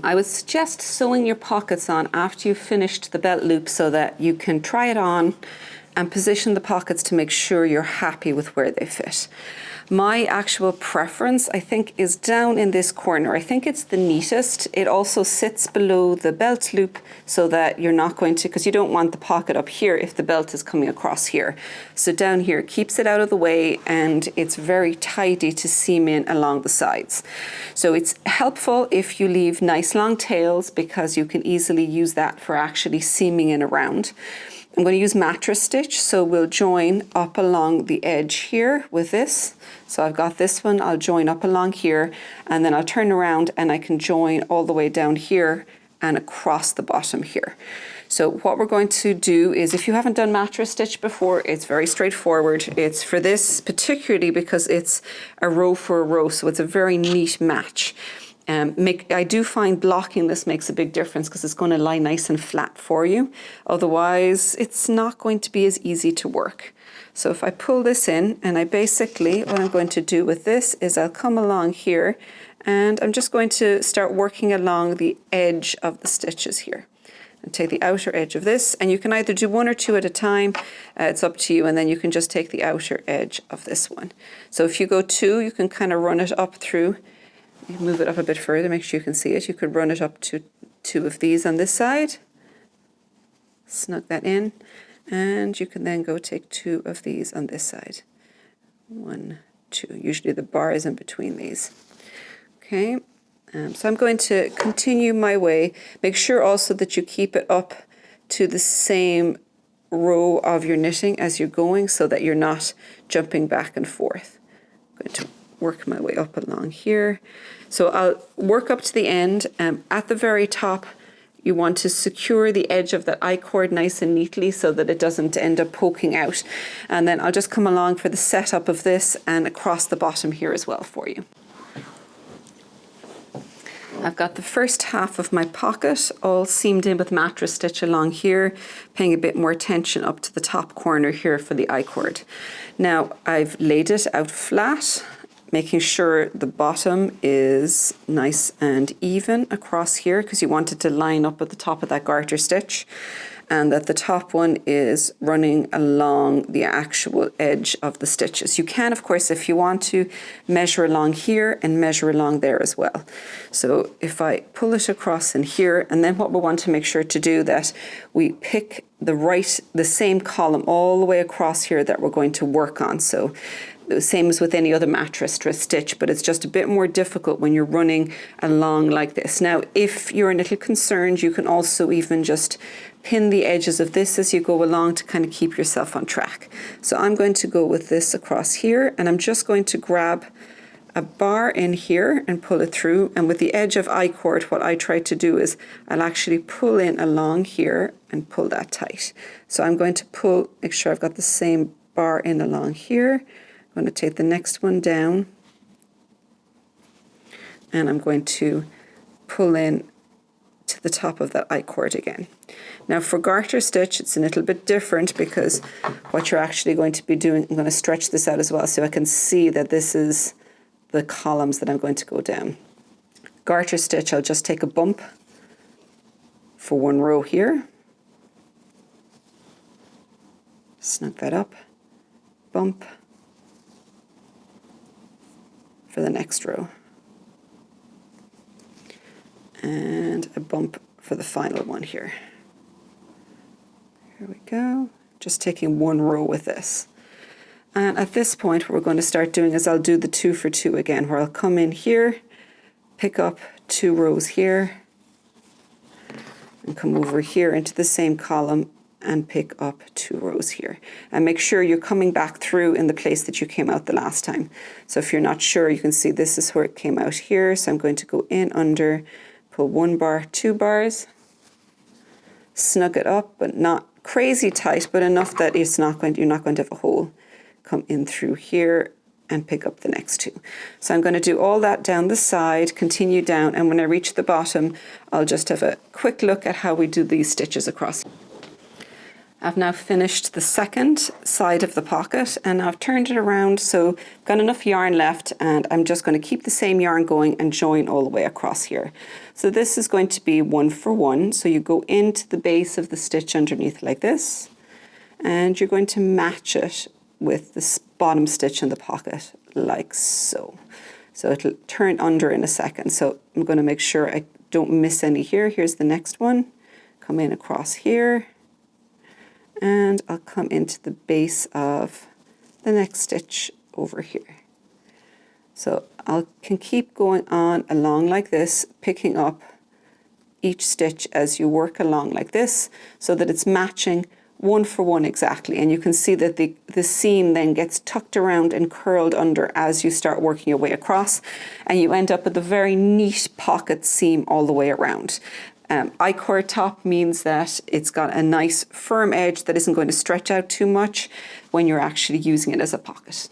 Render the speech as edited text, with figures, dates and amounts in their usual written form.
I would suggest sewing your pockets on after you've finished the belt loop so that you can try it on and position the pockets to make sure you're happy with where they fit. My actual preference, I think, is down in this corner. I think it's the neatest. It also sits below the belt loop so that you're not going to, because you don't want the pocket up here if the belt is coming across here. So down here keeps it out of the way, and it's very tidy to seam in along the sides. So it's helpful if you leave nice long tails because you can easily use that for actually seaming in around. I'm going to use mattress stitch, so we'll join up along the edge here with this. So I've got this one, I'll join up along here, and then I'll turn around and I can join all the way down here and across the bottom here. So what we're going to do is, if you haven't done mattress stitch before, it's very straightforward. It's for this particularly because it's a row for a row, so it's a very neat match. I do find blocking this makes a big difference because it's going to lie nice and flat for you. Otherwise, it's not going to be as easy to work. So if I pull this in, and what I'm going to do with this is I'll come along here and I'm just going to start working along the edge of the stitches here. And take the outer edge of this, and you can either do one or two at a time, it's up to you, and then you can just take the outer edge of this one. So if you go two, you can kind of run it up through. You move it up a bit further, make sure you can see it. You could run it up to two of these on this side, snug that in, and you can then go take two of these on this side. 1, 2, usually the bar is in between these. Okay, so I'm going to continue my way. Make sure also that you keep it up to the same row of your knitting as you're going so that you're not jumping back and forth. I'm going to work my way up along here. So I'll work up to the end. At the very top, you want to secure the edge of that I-cord nice and neatly so that it doesn't end up poking out. And then I'll just come along for the setup of this and across the bottom here as well for you. I've got the first half of my pocket all seamed in with mattress stitch along here, paying a bit more attention up to the top corner here for the I-cord. Now I've laid it out flat, making sure the bottom is nice and even across here because you want it to line up at the top of that garter stitch, and that the top one is running along the actual edge of the stitches. You can, of course, if you want to, measure along here and measure along there as well. So if I pull it across in here, and then what we want to make sure to do that we pick the same column all the way across here that we're going to work on. So same as with any other mattress stitch, but it's just a bit more difficult when you're running along like this. Now, if you're a little concerned, you can also even just pin the edges of this as you go along to kind of keep yourself on track. So I'm going to go with this across here, and I'm just going to grab a bar in here and pull it through. And with the edge of I-cord, what I try to do is I'll actually pull in along here and pull that tight. So I'm going to make sure I've got the same bar in along here. I'm going to take the next one down, and I'm going to pull in to the top of that I-cord again. Now for garter stitch, it's a little bit different because what you're actually going to be doing, I'm going to stretch this out as well so I can see that this is the columns that I'm going to go down. Garter stitch, I'll just take a bump for one row here, snug that up, bump for the next row, and a bump for the final one here. Here we go, just taking one row with this. And at this point what we're going to start doing is I'll do the 2 for 2 again, where I'll come in here, pick up 2 rows here, and come over here into the same column and pick up 2 rows here. And make sure you're coming back through in the place that you came out the last time. So if you're not sure, you can see this is where it came out here. So I'm going to go in under, pull 1 bar, 2 bars, snug it up, but not crazy tight, but enough that you're not going to have a hole. Come in through here and pick up the next 2. So I'm going to do all that down the side, continue down, and when I reach the bottom, I'll just have a quick look at how we do these stitches across. I've now finished the second side of the pocket and I've turned it around, so I've got enough yarn left, and I'm just going to keep the same yarn going and join all the way across here. So this is going to be 1 for 1. So you go into the base of the stitch underneath like this, and you're going to match it with the bottom stitch in the pocket like so. So it'll turn under in a second. So I'm going to make sure I don't miss any here. Here's the next one. Come in across here. And I'll come into the base of the next stitch over here. So I can keep going on along like this, picking up each stitch as you work along like this, so that it's matching 1 for 1 exactly. And you can see that the seam then gets tucked around and curled under as you start working your way across, and you end up with a very neat pocket seam all the way around. I-cord top means that it's got a nice firm edge that isn't going to stretch out too much when you're actually using it as a pocket.